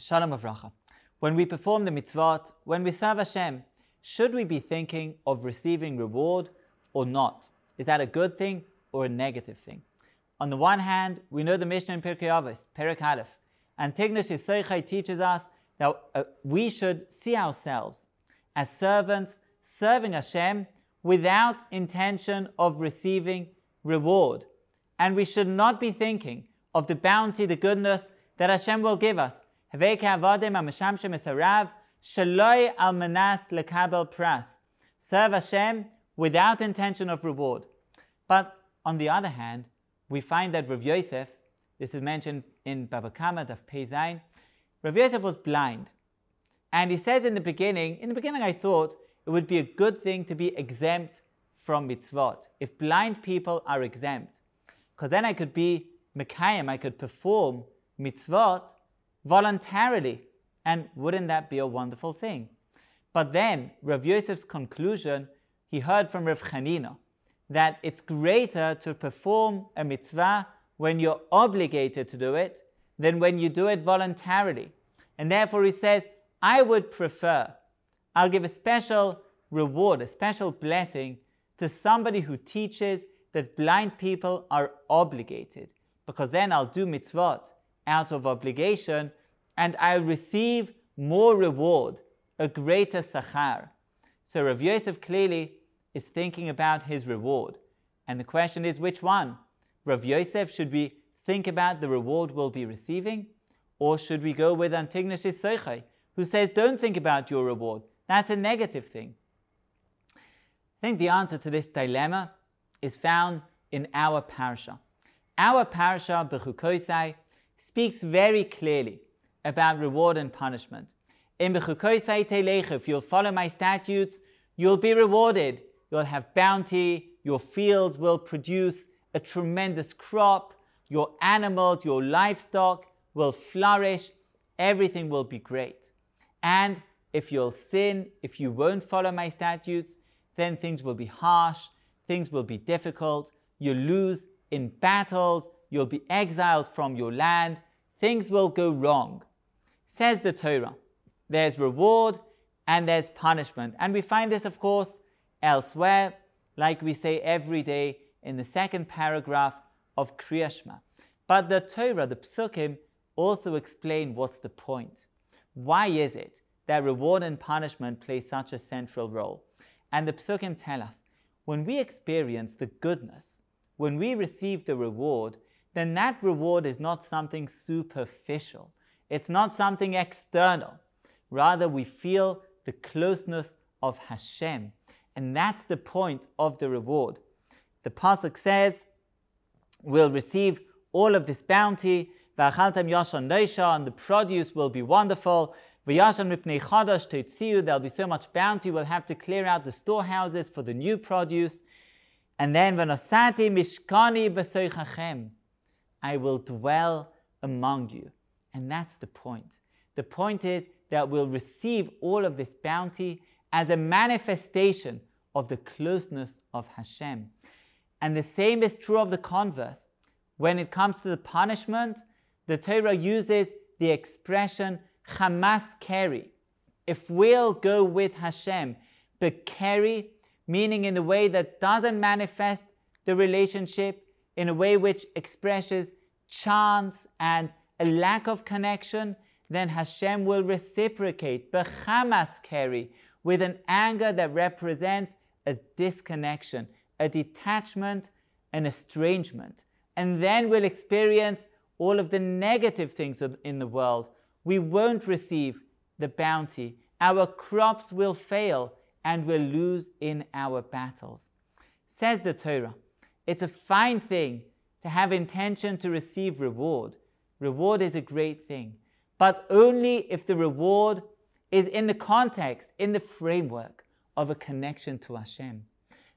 Shalom Avracha. When we perform the mitzvot, when we serve Hashem, should we be thinking of receiving reward or not? Is that a good thing or a negative thing? On the one hand, we know the Mishnah in Pirkei Avos, Perek Aleph, and Tignish Yisochai teaches us that we should see ourselves as servants serving Hashem without intention of receiving reward. And we should not be thinking of the bounty, the goodness that Hashem will give us. Serve Hashem without intention of reward. But on the other hand, we find that Rav Yosef, this is mentioned in Baba Kama, Daf Pei Zayin, Rav Yosef was blind. And he says in the beginning I thought it would be a good thing to be exempt from mitzvot, if blind people are exempt. Because then I could be Mekayim, I could perform mitzvot voluntarily. And wouldn't that be a wonderful thing? But then Rav Yosef's conclusion, he heard from Rav Chanina, that it's greater to perform a mitzvah when you're obligated to do it than when you do it voluntarily. And therefore he says, I would prefer, I'll give a special reward, a special blessing to somebody who teaches that blind people are obligated, because then I'll do mitzvot out of obligation and I'll receive more reward, a greater sachar. So Rav Yosef clearly is thinking about his reward. And the question is, which one? Rav Yosef, should we think about the reward we'll be receiving? Or should we go with Antignish Yisochai, who says, don't think about your reward. That's a negative thing. I think the answer to this dilemma is found in our parasha. Our parasha, Bechukotai, speaks very clearly about reward and punishment. In Bechukotai telecha, if you'll follow my statutes, you'll be rewarded. You'll have bounty, your fields will produce a tremendous crop, your animals, your livestock will flourish, everything will be great. And if you'll sin, if you won't follow my statutes, then things will be harsh, things will be difficult, you'll lose in battles, you'll be exiled from your land, things will go wrong. Says the Torah, there's reward and there's punishment. And we find this, of course, elsewhere, like we say every day in the second paragraph of Kriya Shema. But the Torah, the Psukim, also explain what's the point. Why is it that reward and punishment play such a central role? And the Psukim tell us, when we experience the goodness, when we receive the reward, then that reward is not something superficial. It's not something external. Rather, we feel the closeness of Hashem. And that's the point of the reward. The Pasuk says, we'll receive all of this bounty, and the produce will be wonderful. There'll be so much bounty, we'll have to clear out the storehouses for the new produce. And then, I will dwell among you. And that's the point. The point is that we'll receive all of this bounty as a manifestation of the closeness of Hashem. And the same is true of the converse. When it comes to the punishment, the Torah uses the expression Hamas Keri. If we'll go with Hashem, but Keri, meaning in a way that doesn't manifest the relationship, in a way which expresses chance and a lack of connection, then Hashem will reciprocate, B'chamas Keri, with an anger that represents a disconnection, a detachment, an estrangement. And then we'll experience all of the negative things in the world. We won't receive the bounty. Our crops will fail and we'll lose in our battles. Says the Torah, it's a fine thing to have intention to receive reward. Reward is a great thing, but only if the reward is in the context, in the framework of a connection to Hashem.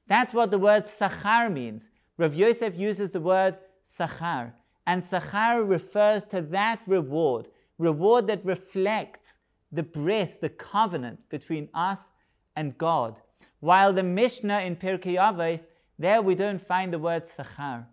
That's what the word sachar means. Rav Yosef uses the word sachar, and sachar refers to that reward that reflects the bris, the covenant between us and God. While the Mishnah in Pirkei Avos, there we don't find the word sachar.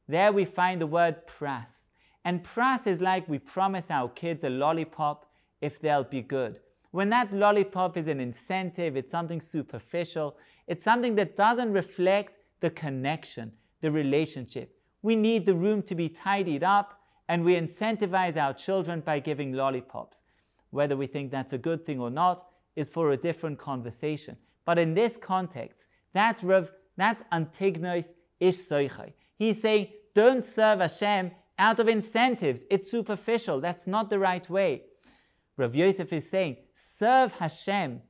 There we find the word pras. And pras is like we promise our kids a lollipop if they'll be good. When that lollipop is an incentive, it's something superficial, it's something that doesn't reflect the connection, the relationship. We need the room to be tidied up, and we incentivize our children by giving lollipops. Whether we think that's a good thing or not is for a different conversation. But in this context, that's antignos ish soichai. He's saying, don't serve Hashem out of incentives. It's superficial. That's not the right way. Rav Yosef is saying, serve Hashem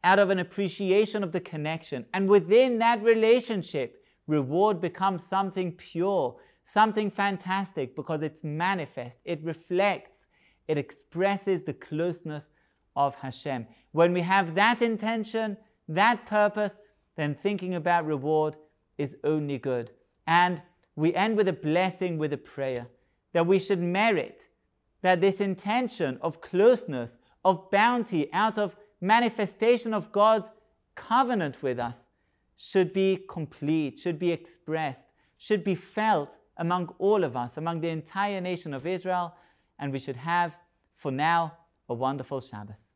out of an appreciation of the connection. And within that relationship, reward becomes something pure, something fantastic, because it's manifest, it reflects, it expresses the closeness of Hashem. When we have that intention, that purpose, then thinking about reward is only good. And we end with a blessing, with a prayer, that we should merit, that this intention of closeness, of bounty, out of manifestation of God's covenant with us, should be complete, should be expressed, should be felt among all of us, among the entire nation of Israel, and we should have, for now, a wonderful Shabbos.